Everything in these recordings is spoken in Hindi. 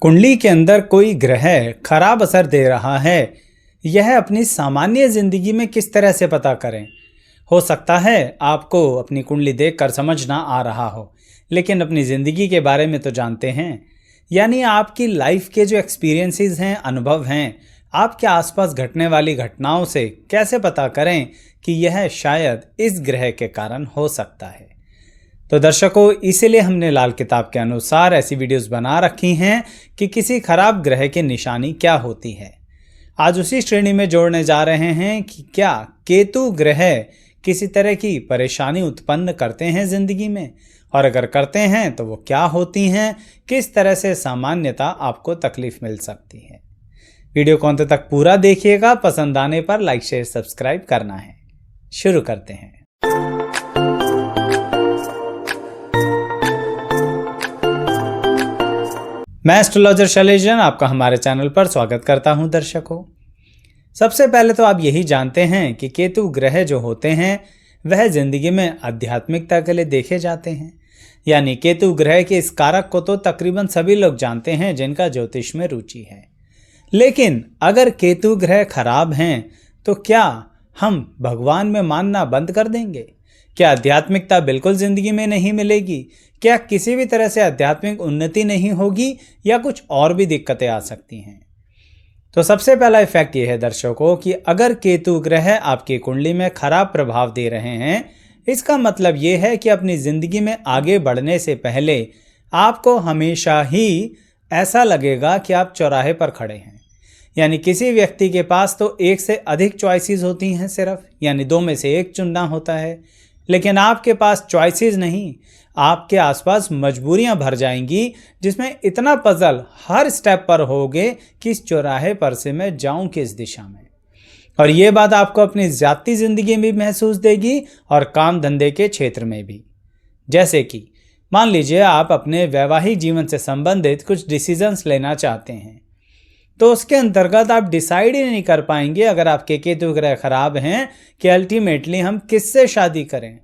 कुंडली के अंदर कोई ग्रह खराब असर दे रहा है, यह अपनी सामान्य जिंदगी में किस तरह से पता करें। हो सकता है आपको अपनी कुंडली देखकर समझ ना आ रहा हो, लेकिन अपनी जिंदगी के बारे में तो जानते हैं। यानी आपकी लाइफ के जो एक्सपीरियंसेस हैं, अनुभव हैं, आपके आसपास घटने वाली घटनाओं से कैसे पता करें कि यह शायद इस ग्रह के कारण हो सकता है। तो दर्शकों, इसीलिए हमने लाल किताब के अनुसार ऐसी वीडियोस बना रखी हैं कि किसी खराब ग्रह की निशानी क्या होती है। आज उसी श्रेणी में जोड़ने जा रहे हैं कि क्या केतु ग्रह किसी तरह की परेशानी उत्पन्न करते हैं जिंदगी में, और अगर करते हैं तो वो क्या होती हैं, किस तरह से सामान्यता आपको तकलीफ मिल सकती है। वीडियो को अंत तक पूरा देखिएगा। पसंद आने पर लाइक शेयर सब्सक्राइब करना है। शुरू करते हैं। मैं एस्ट्रोलॉजर शैलेश जैन आपका हमारे चैनल पर स्वागत करता हूं। दर्शकों, सबसे पहले तो आप यही जानते हैं कि केतु ग्रह जो होते हैं वह जिंदगी में आध्यात्मिकता के लिए देखे जाते हैं। यानी केतु ग्रह के इस कारक को तो तकरीबन सभी लोग जानते हैं जिनका ज्योतिष में रुचि है। लेकिन अगर केतु ग्रह खराब हैं तो क्या हम भगवान में मानना बंद कर देंगे? क्या आध्यात्मिकता बिल्कुल जिंदगी में नहीं मिलेगी? क्या किसी भी तरह से आध्यात्मिक उन्नति नहीं होगी, या कुछ और भी दिक्कतें आ सकती हैं? तो सबसे पहला इफेक्ट यह है दर्शकों कि अगर केतु ग्रह आपकी कुंडली में खराब प्रभाव दे रहे हैं, इसका मतलब यह है कि अपनी जिंदगी में आगे बढ़ने से पहले आपको हमेशा ही ऐसा लगेगा कि आप चौराहे पर खड़े हैं। यानी किसी व्यक्ति के पास तो एक से अधिक चॉइसेस होती हैं सिर्फ, यानी दो में से एक चुनना होता है, लेकिन आपके पास चॉइसेस नहीं, आपके आसपास मजबूरियां भर जाएंगी जिसमें इतना पजल हर स्टेप पर होगे कि इस चौराहे पर से मैं जाऊं किस दिशा में। और ये बात आपको अपनी जाती जिंदगी में भी महसूस देगी और काम धंधे के क्षेत्र में भी। जैसे कि मान लीजिए आप अपने वैवाहिक जीवन से संबंधित कुछ डिसीजंस लेना चाहते हैं, तो उसके अंतर्गत आप डिसाइड ही नहीं कर पाएंगे अगर आपके केतु ग्रह खराब हैं कि अल्टीमेटली हम किससे शादी करें।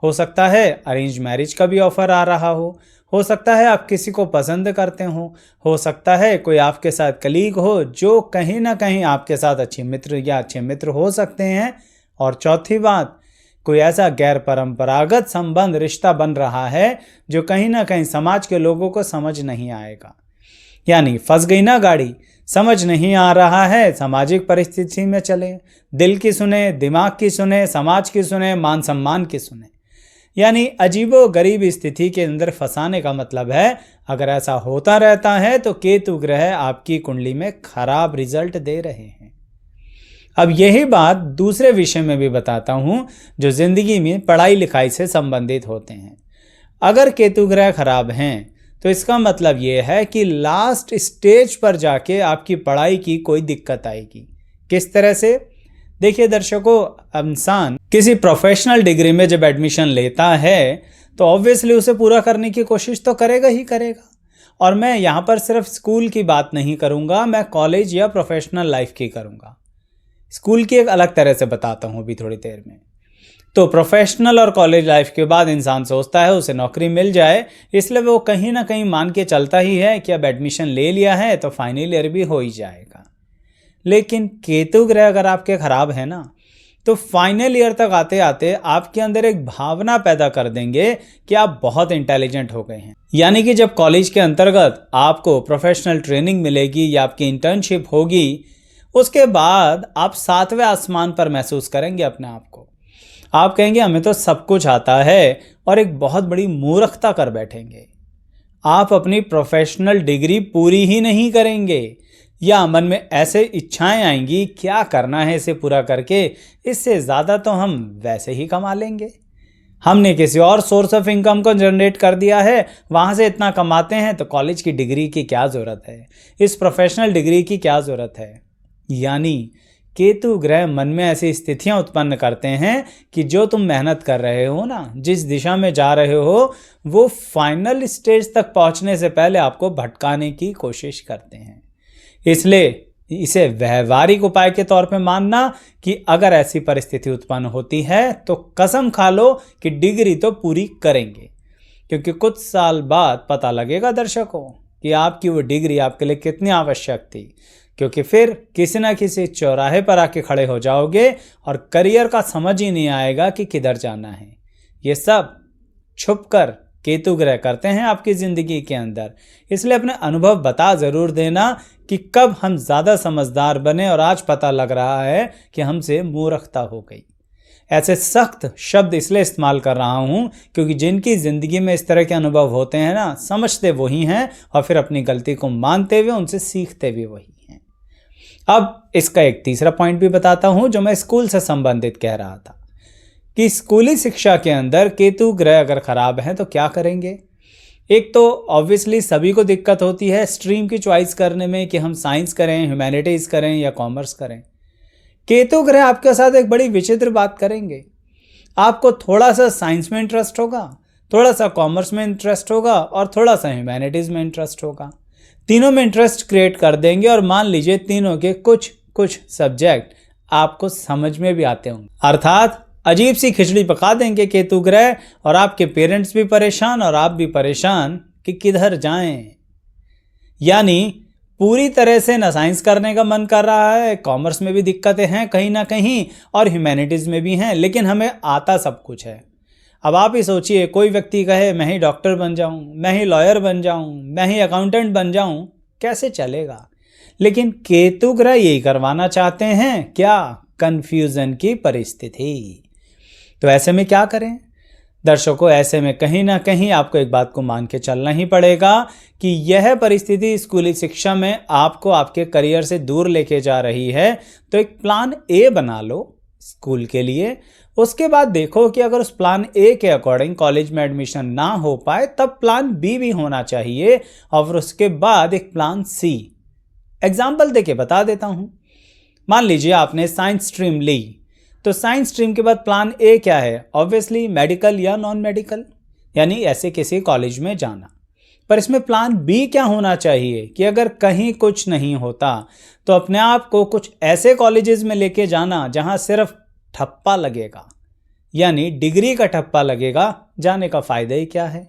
हो सकता है अरेंज मैरिज का भी ऑफर आ रहा हो सकता है आप किसी को पसंद करते हो सकता है कोई आपके साथ कलीग हो जो कहीं ना कहीं आपके साथ अच्छे मित्र हो सकते हैं, और चौथी बात, कोई ऐसा गैर परंपरागत संबंध रिश्ता बन रहा है जो कहीं ना कहीं समाज के लोगों को समझ नहीं आएगा। यानी फंस गई ना गाड़ी, समझ नहीं आ रहा है, सामाजिक परिस्थिति में चले, दिल की सुने, दिमाग की सुने, समाज की सुने, मान सम्मान की सुने। यानी अजीबो गरीब स्थिति के अंदर फंसाने का मतलब है, अगर ऐसा होता रहता है तो केतु ग्रह आपकी कुंडली में खराब रिजल्ट दे रहे हैं। अब यही बात दूसरे विषय में भी बताता हूं जो जिंदगी में पढ़ाई लिखाई से संबंधित होते हैं। अगर केतु ग्रह खराब हैं तो इसका मतलब यह है कि लास्ट स्टेज पर जाके आपकी पढ़ाई की कोई दिक्कत आएगी। किस तरह से? देखिए दर्शकों, इंसान किसी प्रोफेशनल डिग्री में जब एडमिशन लेता है तो ऑब्वियसली उसे पूरा करने की कोशिश तो करेगा ही करेगा। और मैं यहाँ पर सिर्फ स्कूल की बात नहीं करूँगा, मैं कॉलेज या प्रोफेशनल लाइफ की करूँगा। स्कूल की एक अलग तरह से बताता हूँ अभी थोड़ी देर में। तो प्रोफेशनल और कॉलेज लाइफ के बाद इंसान सोचता है उसे नौकरी मिल जाए, इसलिए वो कहीं ना कहीं मान के चलता ही है कि अब एडमिशन ले लिया है तो फाइनल ईयर भी हो ही जाएगा। लेकिन केतु ग्रह अगर आपके खराब है ना, तो फाइनल ईयर तक आते आते आपके अंदर एक भावना पैदा कर देंगे कि आप बहुत इंटेलिजेंट हो गए हैं। यानी कि जब कॉलेज के अंतर्गत आपको प्रोफेशनल ट्रेनिंग मिलेगी या आपकी इंटर्नशिप होगी, उसके बाद आप 7वें आसमान पर महसूस करेंगे अपने आप को। आप कहेंगे हमें तो सब कुछ आता है, और एक बहुत बड़ी मूर्खता कर बैठेंगे। आप अपनी प्रोफेशनल डिग्री पूरी ही नहीं करेंगे, या मन में ऐसे इच्छाएं आएंगी क्या करना है इसे पूरा करके, इससे ज़्यादा तो हम वैसे ही कमा लेंगे, हमने किसी और सोर्स ऑफ इनकम को जनरेट कर दिया है, वहाँ से इतना कमाते हैं तो कॉलेज की डिग्री की क्या ज़रूरत है, इस प्रोफेशनल डिग्री की क्या ज़रूरत है। यानी केतु ग्रह मन में ऐसी स्थितियां उत्पन्न करते हैं कि जो तुम मेहनत कर रहे हो ना, जिस दिशा में जा रहे हो, वो फाइनल स्टेज तक पहुंचने से पहले आपको भटकाने की कोशिश करते हैं। इसलिए इसे व्यवहारिक उपाय के तौर पे मानना कि अगर ऐसी परिस्थिति उत्पन्न होती है तो कसम खा लो कि डिग्री तो पूरी करेंगे, क्योंकि कुछ साल बाद पता लगेगा दर्शकों कि आपकी वो डिग्री आपके लिए कितनी आवश्यक थी, क्योंकि फिर किसी ना किसी चौराहे पर आके खड़े हो जाओगे और करियर का समझ ही नहीं आएगा कि किधर जाना है। ये सब छुपकर केतु ग्रह करते हैं आपकी ज़िंदगी के अंदर। इसलिए अपने अनुभव बता ज़रूर देना कि कब हम ज़्यादा समझदार बने और आज पता लग रहा है कि हमसे मूर्खता हो गई। ऐसे सख्त शब्द इसलिए इस्तेमाल कर रहा हूँ क्योंकि जिनकी ज़िंदगी में इस तरह के अनुभव होते हैं ना, समझते वही हैं और फिर अपनी गलती को मानते हुए उनसे सीखते भी वही हैं। अब इसका एक तीसरा पॉइंट भी बताता हूँ जो मैं स्कूल से संबंधित कह रहा था कि स्कूली शिक्षा के अंदर केतु ग्रह अगर खराब है तो क्या करेंगे। एक तो ऑब्वियसली सभी को दिक्कत होती है स्ट्रीम की चॉइस करने में कि हम साइंस करें, ह्यूमैनिटीज़ करें या कॉमर्स करें। केतु ग्रह आपके साथ एक बड़ी विचित्र बात करेंगे। आपको थोड़ा सा साइंस में इंटरेस्ट होगा, थोड़ा सा कॉमर्स में इंटरेस्ट होगा और थोड़ा सा ह्यूमैनिटीज़ में इंटरेस्ट होगा। तीनों में इंटरेस्ट क्रिएट कर देंगे और मान लीजिए तीनों के कुछ सब्जेक्ट आपको समझ में भी आते होंगे। अर्थात अजीब सी खिचड़ी पका देंगे केतु ग्रह और आपके पेरेंट्स भी परेशान और आप भी परेशान कि किधर जाएं। यानी पूरी तरह से ना साइंस करने का मन कर रहा है, कॉमर्स में भी दिक्कतें हैं कहीं ना कहीं और ह्यूमैनिटीज़ में भी हैं, लेकिन हमें आता सब कुछ है। अब आप ही सोचिए, कोई व्यक्ति कहे मैं ही डॉक्टर बन जाऊं, मैं ही लॉयर बन जाऊं, मैं ही अकाउंटेंट बन जाऊं, कैसे चलेगा। लेकिन केतु ग्रह यही करवाना चाहते हैं, क्या, कन्फ्यूज़न की परिस्थिति। तो ऐसे में क्या करें दर्शकों, ऐसे में कहीं ना कहीं आपको एक बात को मान के चलना ही पड़ेगा कि यह परिस्थिति स्कूली शिक्षा में आपको आपके करियर से दूर लेके जा रही है। तो एक प्लान ए बना लो स्कूल के लिए। उसके बाद देखो कि अगर उस प्लान ए के अकॉर्डिंग कॉलेज में एडमिशन ना हो पाए तब प्लान बी भी होना चाहिए और उसके बाद एक प्लान सी। एग्जाम्पल देके बता देता हूं। मान लीजिए आपने साइंस स्ट्रीम ली, तो साइंस स्ट्रीम के बाद प्लान ए क्या है, ऑब्वियसली मेडिकल या नॉन मेडिकल, यानी ऐसे किसी कॉलेज में जाना। पर इसमें प्लान बी क्या होना चाहिए कि अगर कहीं कुछ नहीं होता तो अपने आप को कुछ ऐसे कॉलेजेस में लेके जाना जहां सिर्फ ठप्पा लगेगा, यानी डिग्री का ठप्पा लगेगा, जाने का फ़ायदा ही क्या है।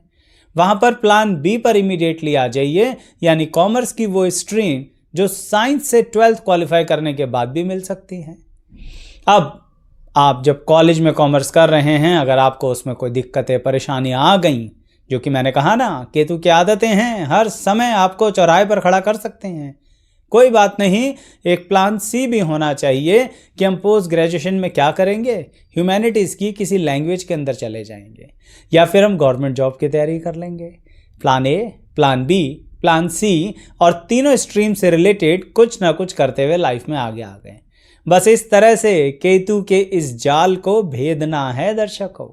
वहां पर प्लान बी पर इमीडिएटली आ जाइए, यानी कॉमर्स की वो स्ट्रीम जो साइंस से 12th क्वालिफाई करने के बाद भी मिल सकती है। अब आप जब कॉलेज में कॉमर्स कर रहे हैं, अगर आपको उसमें कोई दिक्कतें परेशानियां आ गई, जो कि मैंने कहा ना केतु की आदतें हैं, हर समय आपको चौराहे पर खड़ा कर सकते हैं, कोई बात नहीं, एक प्लान सी भी होना चाहिए कि हम पोस्ट ग्रेजुएशन में क्या करेंगे, ह्यूमैनिटीज़ की किसी लैंग्वेज के अंदर चले जाएंगे या फिर हम गवर्नमेंट जॉब की तैयारी कर लेंगे। Plan A, plan B, plan C और तीनों स्ट्रीम से रिलेटेड कुछ ना कुछ करते हुए लाइफ में आगे आ गए। बस इस तरह से केतु के इस जाल को भेदना है दर्शकों।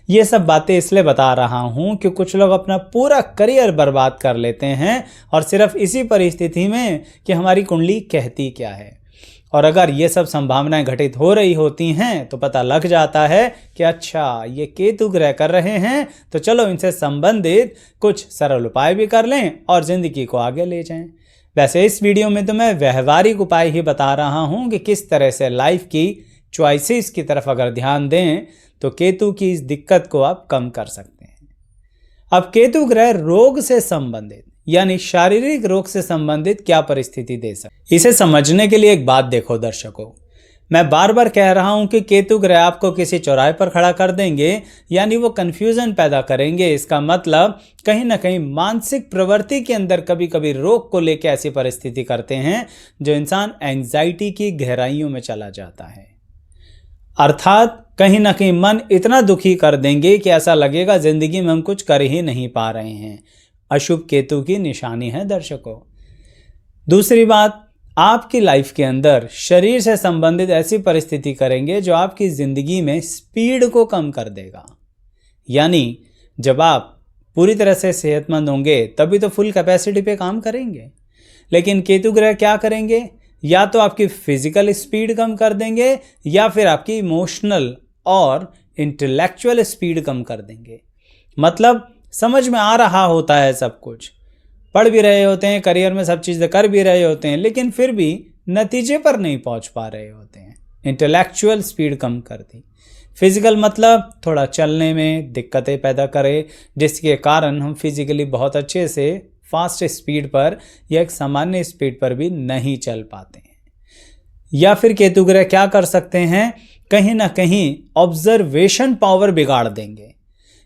ये सब बातें इसलिए बता रहा हूँ कि कुछ लोग अपना पूरा करियर बर्बाद कर लेते हैं और सिर्फ इसी परिस्थिति में कि हमारी कुंडली कहती क्या है। और अगर ये सब संभावनाएं घटित हो रही होती हैं तो पता लग जाता है कि अच्छा ये केतु ग्रह कर रहे हैं, तो चलो इनसे संबंधित कुछ सरल उपाय भी कर लें और ज़िंदगी को आगे ले जाएं। वैसे इस वीडियो में तो मैं व्यवहारिक उपाय ही बता रहा हूँ कि किस तरह से लाइफ की चॉइसेस की तरफ अगर ध्यान दें तो केतु की इस दिक्कत को आप कम कर सकते हैं। अब केतु ग्रह रोग से संबंधित यानी शारीरिक रोग से संबंधित क्या परिस्थिति दे सकते, इसे समझने के लिए एक बात देखो दर्शकों। मैं बार बार कह रहा हूं कि केतु ग्रह आपको किसी चौराहे पर खड़ा कर देंगे, यानी वो कन्फ्यूजन पैदा करेंगे। इसका मतलब कहीं ना कहीं मानसिक प्रवृत्ति के अंदर कभी कभी रोग को लेकर ऐसी परिस्थिति करते हैं जो इंसान एंजाइटी की गहराइयों में चला जाता है। अर्थात कहीं ना कहीं मन इतना दुखी कर देंगे कि ऐसा लगेगा जिंदगी में हम कुछ कर ही नहीं पा रहे हैं। अशुभ केतु की निशानी है दर्शकों। दूसरी बात, आपकी लाइफ के अंदर शरीर से संबंधित ऐसी परिस्थिति करेंगे जो आपकी ज़िंदगी में स्पीड को कम कर देगा। यानी जब आप पूरी तरह से सेहतमंद होंगे तभी तो फुल कैपेसिटी पे काम करेंगे, लेकिन केतु ग्रह क्या करेंगे, या तो आपकी फिजिकल स्पीड कम कर देंगे या फिर आपकी इमोशनल और इंटेलेक्चुअल स्पीड कम कर देंगे। मतलब समझ में आ रहा होता है सब कुछ, पढ़ भी रहे होते हैं, करियर में सब चीज़ें कर भी रहे होते हैं, लेकिन फिर भी नतीजे पर नहीं पहुंच पा रहे होते हैं। इंटेलेक्चुअल स्पीड कम कर दी। फिजिकल मतलब थोड़ा चलने में दिक्कतें पैदा करे, जिसके कारण हम फिजिकली बहुत अच्छे से फास्ट स्पीड पर या एक सामान्य स्पीड पर भी नहीं चल पाते हैं। या फिर केतु ग्रह क्या कर सकते हैं, कहीं ना कहीं ऑब्जर्वेशन पावर बिगाड़ देंगे,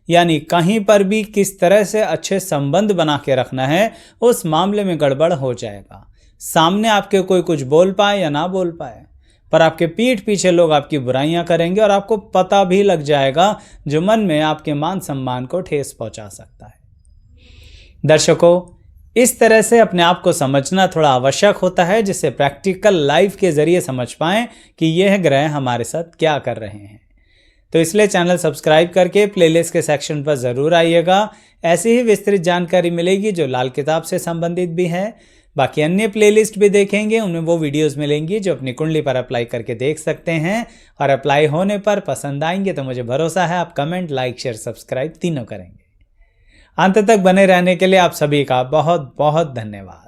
यानी कहीं पर भी किस तरह से अच्छे संबंध बना के रखना है उस मामले में गड़बड़ हो जाएगा। सामने आपके कोई कुछ बोल पाए या ना बोल पाए, पर आपके पीठ पीछे लोग आपकी बुराइयां करेंगे और आपको पता भी लग जाएगा, जो मन में आपके मान सम्मान को ठेस पहुंचा सकता है। दर्शकों, इस तरह से अपने आप को समझना थोड़ा आवश्यक होता है, जिससे प्रैक्टिकल लाइफ के जरिए समझ पाएं कि यह ग्रह हमारे साथ क्या कर रहे हैं। तो इसलिए चैनल सब्सक्राइब करके प्लेलिस्ट के सेक्शन पर ज़रूर आइएगा। ऐसी ही विस्तृत जानकारी मिलेगी जो लाल किताब से संबंधित भी है। बाकी अन्य प्लेलिस्ट भी देखेंगे, उनमें वो वीडियोस मिलेंगी जो अपनी कुंडली पर अप्लाई करके देख सकते हैं, और अप्लाई होने पर पसंद आएंगे तो मुझे भरोसा है आप कमेंट, लाइक, शेयर, सब्सक्राइब तीनों करेंगे। अंत तक बने रहने के लिए आप सभी का बहुत बहुत धन्यवाद।